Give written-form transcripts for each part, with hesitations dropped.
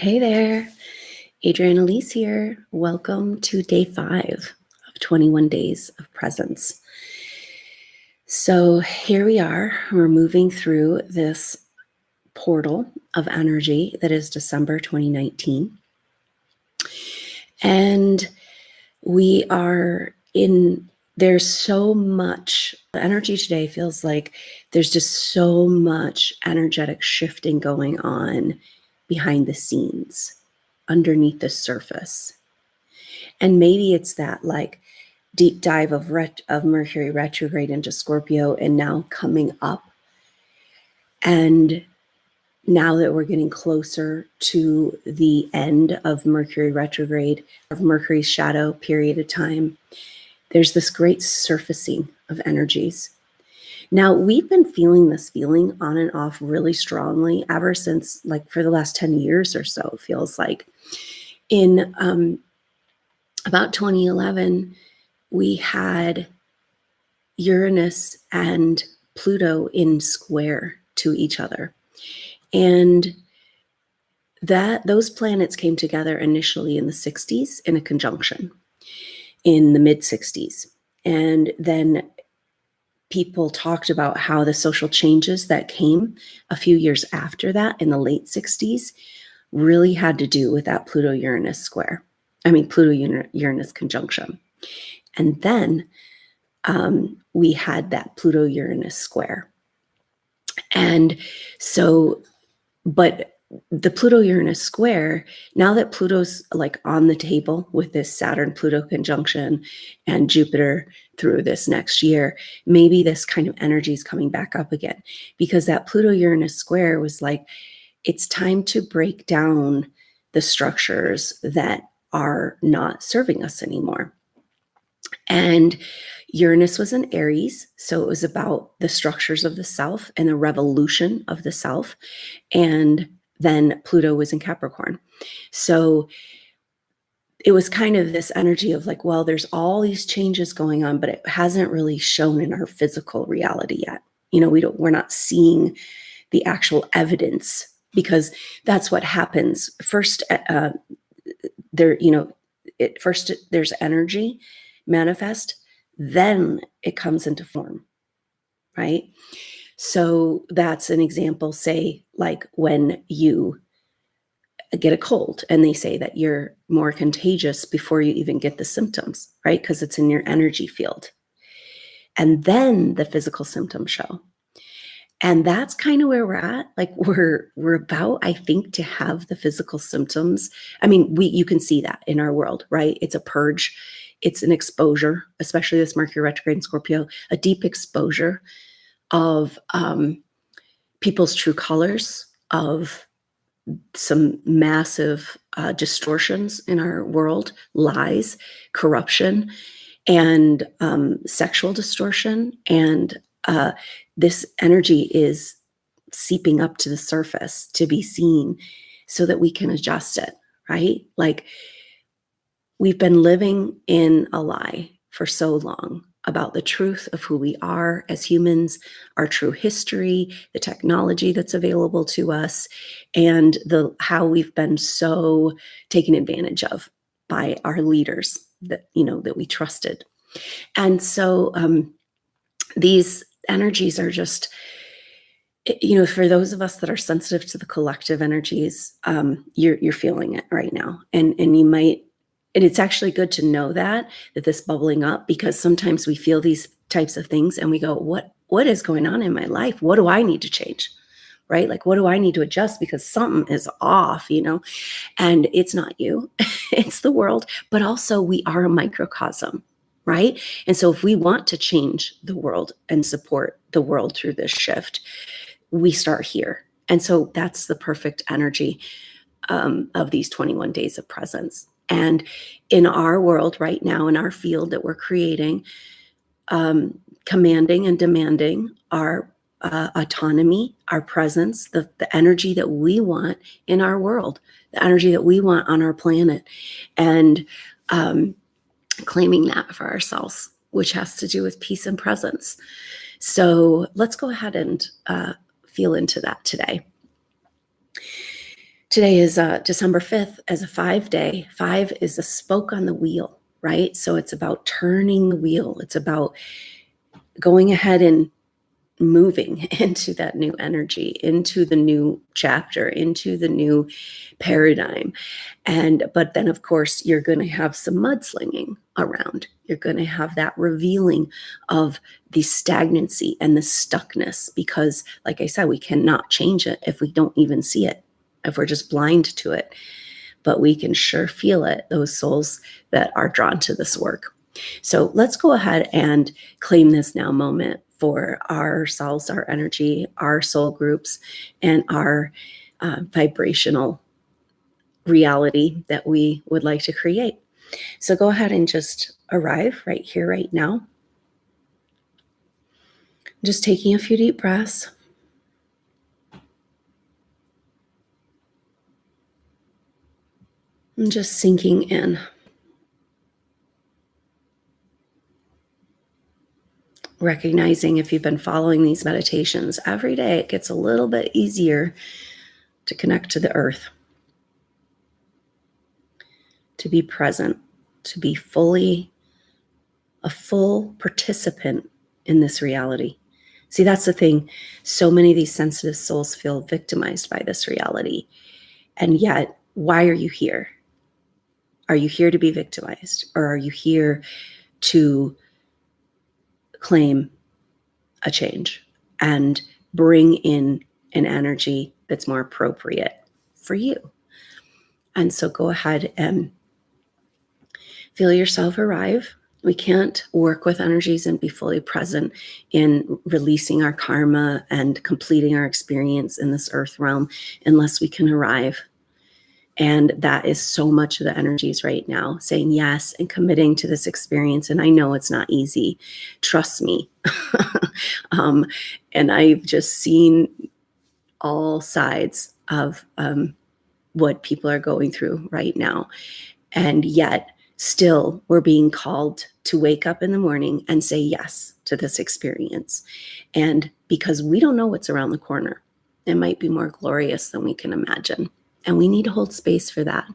Hey there, Adrienne Elise here. Welcome to day 5 of 21 days of presence. So here we are, we're moving through this portal of energy that is December 2019. And we are there's so much, the energy today feels like there's just so much energetic shifting going on behind the scenes, underneath the surface. And maybe it's that like deep dive of Mercury retrograde into Scorpio and now coming up. And now that we're getting closer to the end of Mercury retrograde, of Mercury's shadow period of time, there's this great surfacing of energies. Now, we've been feeling this feeling on and off really strongly ever since, like, for the last 10 years or so, it feels like. In about 2011, we had Uranus and Pluto in square to each other. And those planets came together initially in the 60s in a conjunction, in the mid 60s. And then people talked about how the social changes that came a few years after that in the late 60s really had to do with that Pluto-Uranus square. Pluto-Uranus conjunction. And then we had that Pluto-Uranus square. And so, but the Pluto-Uranus square, now that Pluto's like on the table with this Saturn-Pluto conjunction and Jupiter through this next year, maybe this kind of energy is coming back up again, because that Pluto-Uranus square was like, it's time to break down the structures that are not serving us anymore. And Uranus was in Aries, so it was about the structures of the self and the revolution of the self. And then Pluto was in Capricorn. So it was kind of this energy of like, well, there's all these changes going on, but it hasn't really shown in our physical reality yet. We're not seeing the actual evidence, because that's what happens. First, there's energy manifest, then it comes into form, right? So that's an example, say, like when you get a cold and they say that you're more contagious before you even get the symptoms, right? Because it's in your energy field. And then the physical symptoms show. And that's kind of where we're at. Like we're about, I think, to have the physical symptoms. I mean, you can see that in our world, right? It's a purge. It's an exposure, especially this Mercury retrograde in Scorpio, a deep exposure of people's true colors, of some massive distortions in our world, lies, corruption, and sexual distortion. And this energy is seeping up to the surface to be seen so that we can adjust it, right? Like, we've been living in a lie for so long about the truth of who we are as humans, our true history, the technology that's available to us, and how we've been so taken advantage of by our leaders that we trusted. And so these energies are just, for those of us that are sensitive to the collective energies, you're feeling it right now, and you might. And it's actually good to know that this bubbling up, because sometimes we feel these types of things and we go, what is going on in my life? What do I need to change? Right? Like, what do I need to adjust? Because something is off, and it's not you, it's the world, but also we are a microcosm, right? And so if we want to change the world and support the world through this shift, we start here. And so that's the perfect energy of these 21 days of presence. And in our world right now, in our field that we're creating, commanding and demanding our autonomy, our presence, the energy that we want in our world, the energy that we want on our planet, and claiming that for ourselves, which has to do with peace and presence. So let's go ahead and feel into that today. Today is December 5th as a 5-day. 5 is a spoke on the wheel, right? So it's about turning the wheel. It's about going ahead and moving into that new energy, into the new chapter, into the new paradigm. But then of course you're going to have some mudslinging around. You're going to have that revealing of the stagnancy and the stuckness, because like I said, we cannot change it if we don't even see it, if we're just blind to it. But we can sure feel it, those souls that are drawn to this work. So let's go ahead and claim this now moment for ourselves, our energy, our soul groups, and our vibrational reality that we would like to create. So go ahead and just arrive right here, right now. Just taking a few deep breaths. And just sinking in. Recognizing, if you've been following these meditations every day, it gets a little bit easier to connect to the earth, to be present, to be a full participant in this reality. See, that's the thing. So many of these sensitive souls feel victimized by this reality. And yet, why are you here? Are you here to be victimized? Or are you here to claim a change and bring in an energy that's more appropriate for you? And so go ahead and feel yourself arrive. We can't work with energies and be fully present in releasing our karma and completing our experience in this earth realm unless we can arrive. And that is so much of the energies right now, saying yes and committing to this experience. And I know it's not easy. Trust me. And I've just seen all sides of what people are going through right now. And yet, still, we're being called to wake up in the morning and say yes to this experience. And because we don't know what's around the corner, it might be more glorious than we can imagine. And we need to hold space for that.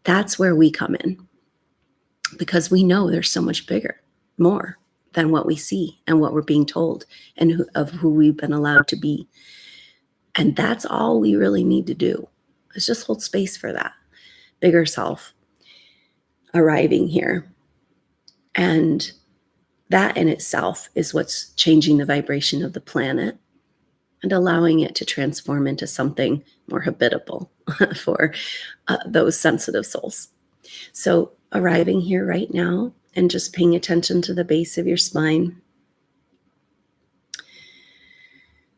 That's where we come in, because we know there's so much bigger, more than what we see and what we're being told and of who we've been allowed to be. And that's all we really need to do, is just hold space for that bigger self arriving here. And that in itself is what's changing the vibration of the planet and allowing it to transform into something more habitable for those sensitive souls. So arriving here right now and just paying attention to the base of your spine.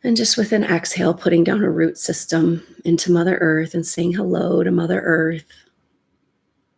And just with an exhale, putting down a root system into Mother Earth and saying hello to Mother Earth,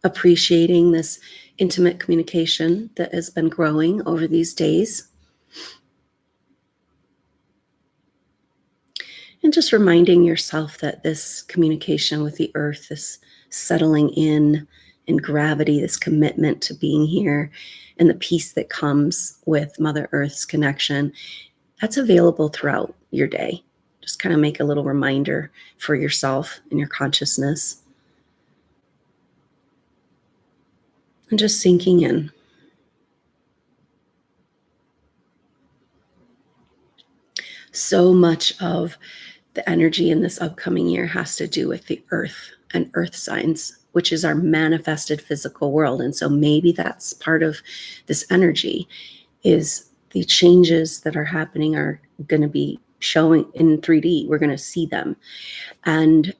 appreciating this intimate communication that has been growing over these days. And just reminding yourself that this communication with the earth, this settling in gravity, this commitment to being here, and the peace that comes with Mother Earth's connection, that's available throughout your day. Just kind of make a little reminder for yourself and your consciousness. And just sinking in. So much of the energy in this upcoming year has to do with the earth and earth signs, which is our manifested physical world. And so maybe that's part of this energy, is the changes that are happening are going to be showing in 3D. We're going to see them. And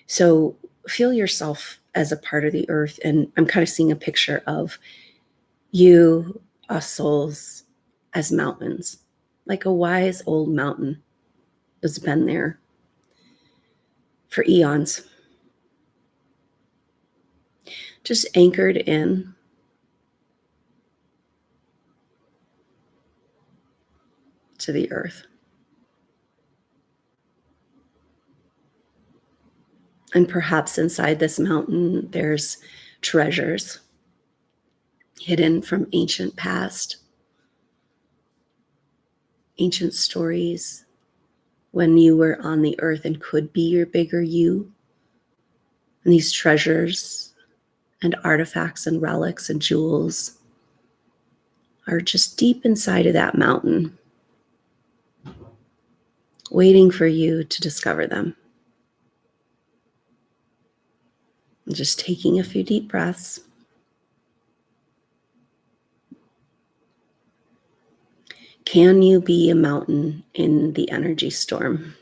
so feel yourself as a part of the earth. And I'm kind of seeing a picture of you, us souls, as mountains, like a wise old mountain has been there for eons, just anchored in to the earth. And perhaps inside this mountain, there's treasures hidden from ancient past, ancient stories, when you were on the earth and could be your bigger you. And these treasures and artifacts and relics and jewels are just deep inside of that mountain, waiting for you to discover them. And just taking a few deep breaths. Can you be a mountain in the energy storm?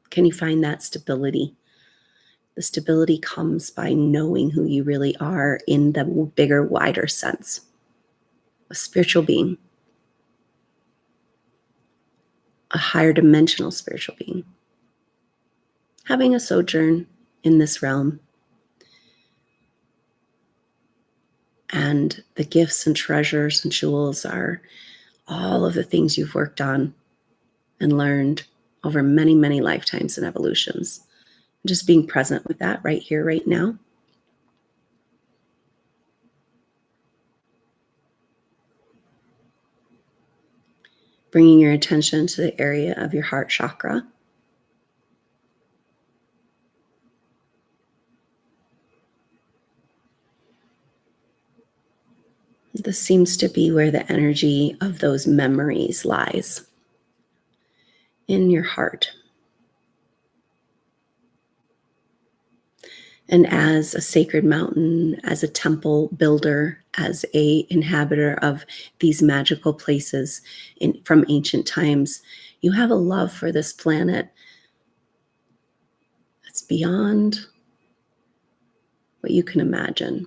Can you find that stability? The stability comes by knowing who you really are in the bigger, wider sense. A spiritual being, a higher dimensional spiritual being, having a sojourn in this realm. And the gifts and treasures and jewels are all of the things you've worked on and learned over many, many lifetimes and evolutions. Just being present with that right here, right now. Bringing your attention to the area of your heart chakra. This seems to be where the energy of those memories lies, in your heart. And as a sacred mountain, as a temple builder, as a inhabitor of these magical places from ancient times, you have a love for this planet that's beyond what you can imagine.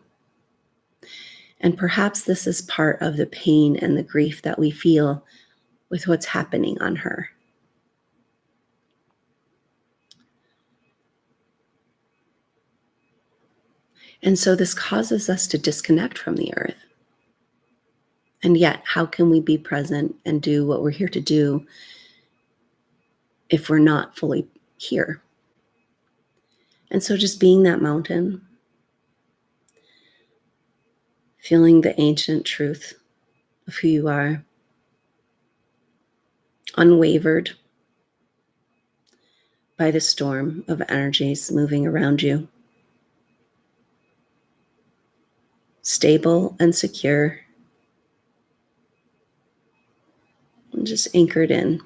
And perhaps this is part of the pain and the grief that we feel with what's happening on her. And so this causes us to disconnect from the earth. And yet, how can we be present and do what we're here to do if we're not fully here? And so just being that mountain, feeling the ancient truth of who you are, unwavered by the storm of energies moving around you, stable and secure, and just anchored in.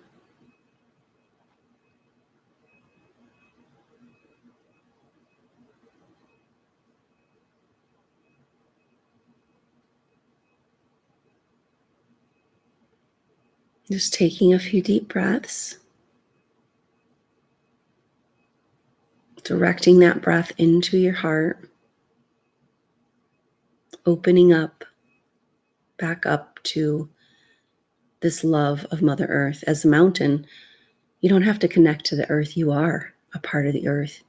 Just taking a few deep breaths, directing that breath into your heart, opening up, back up to this love of Mother Earth. As a mountain, you don't have to connect to the earth. You are a part of the earth,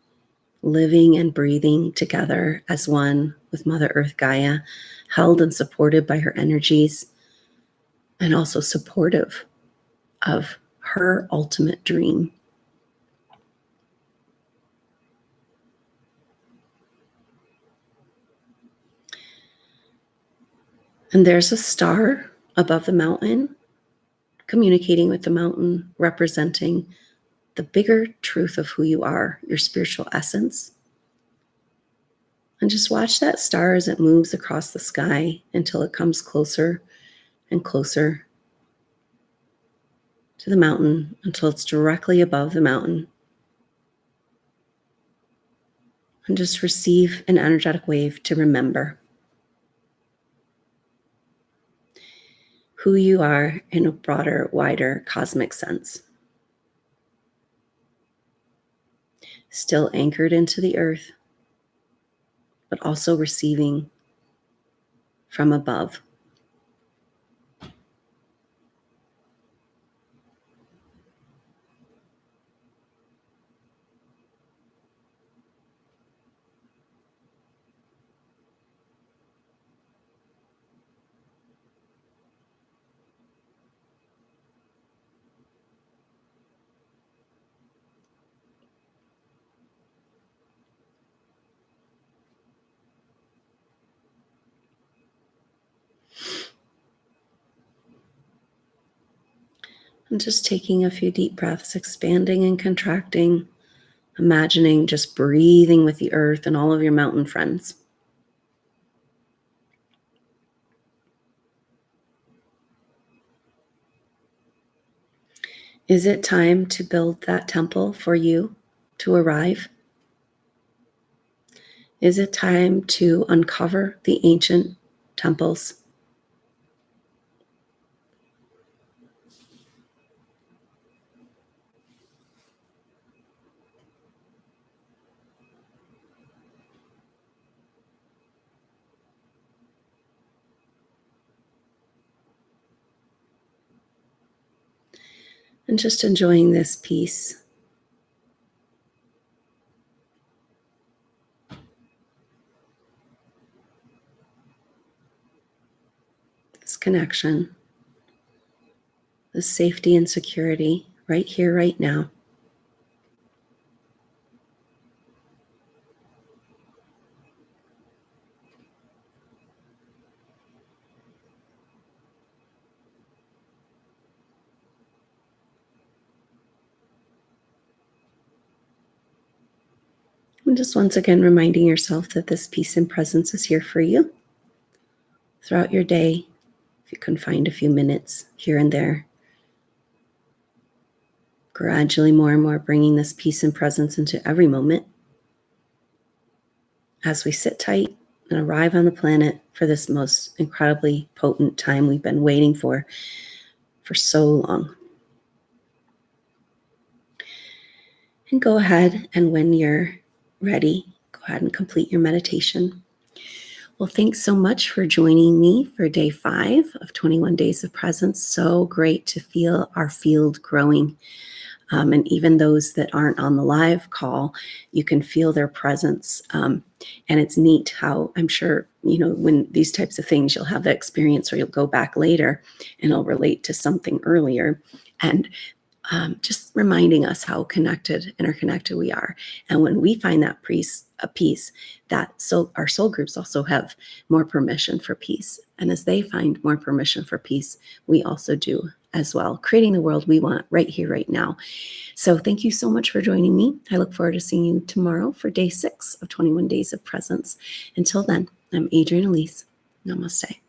living and breathing together as one with Mother Earth Gaia, held and supported by her energies, and also supportive of her ultimate dream. And there's a star above the mountain, communicating with the mountain, representing the bigger truth of who you are, your spiritual essence. And just watch that star as it moves across the sky until it comes closer and closer to the mountain, until it's directly above the mountain. And just receive an energetic wave to remember who you are in a broader, wider cosmic sense. Still anchored into the earth, but also receiving from above. And just taking a few deep breaths, expanding and contracting, imagining just breathing with the earth and all of your mountain friends. Is it time to build that temple for you to arrive? Is it time to uncover the ancient temples? And just enjoying this peace, this connection, this safety and security right here, right now. And just once again reminding yourself that this peace and presence is here for you throughout your day. If you can find a few minutes here and there, gradually more and more bringing this peace and presence into every moment as we sit tight and arrive on the planet for this most incredibly potent time we've been waiting for so long. And go ahead, and when you're ready, go ahead and complete your meditation. Well, thanks so much for joining me for day 5 of 21 Days of Presence. So great to feel our field growing. And even those that aren't on the live call, you can feel their presence. And it's neat how I'm sure, when these types of things, you'll have that experience or you'll go back later and it'll relate to something earlier. And just reminding us how interconnected we are. And when we find that peace, our soul groups also have more permission for peace. And as they find more permission for peace, we also do as well, creating the world we want right here, right now. So thank you so much for joining me. I look forward to seeing you tomorrow for day 6 of 21 Days of Presence. Until then, I'm Adrienne Elise. Namaste.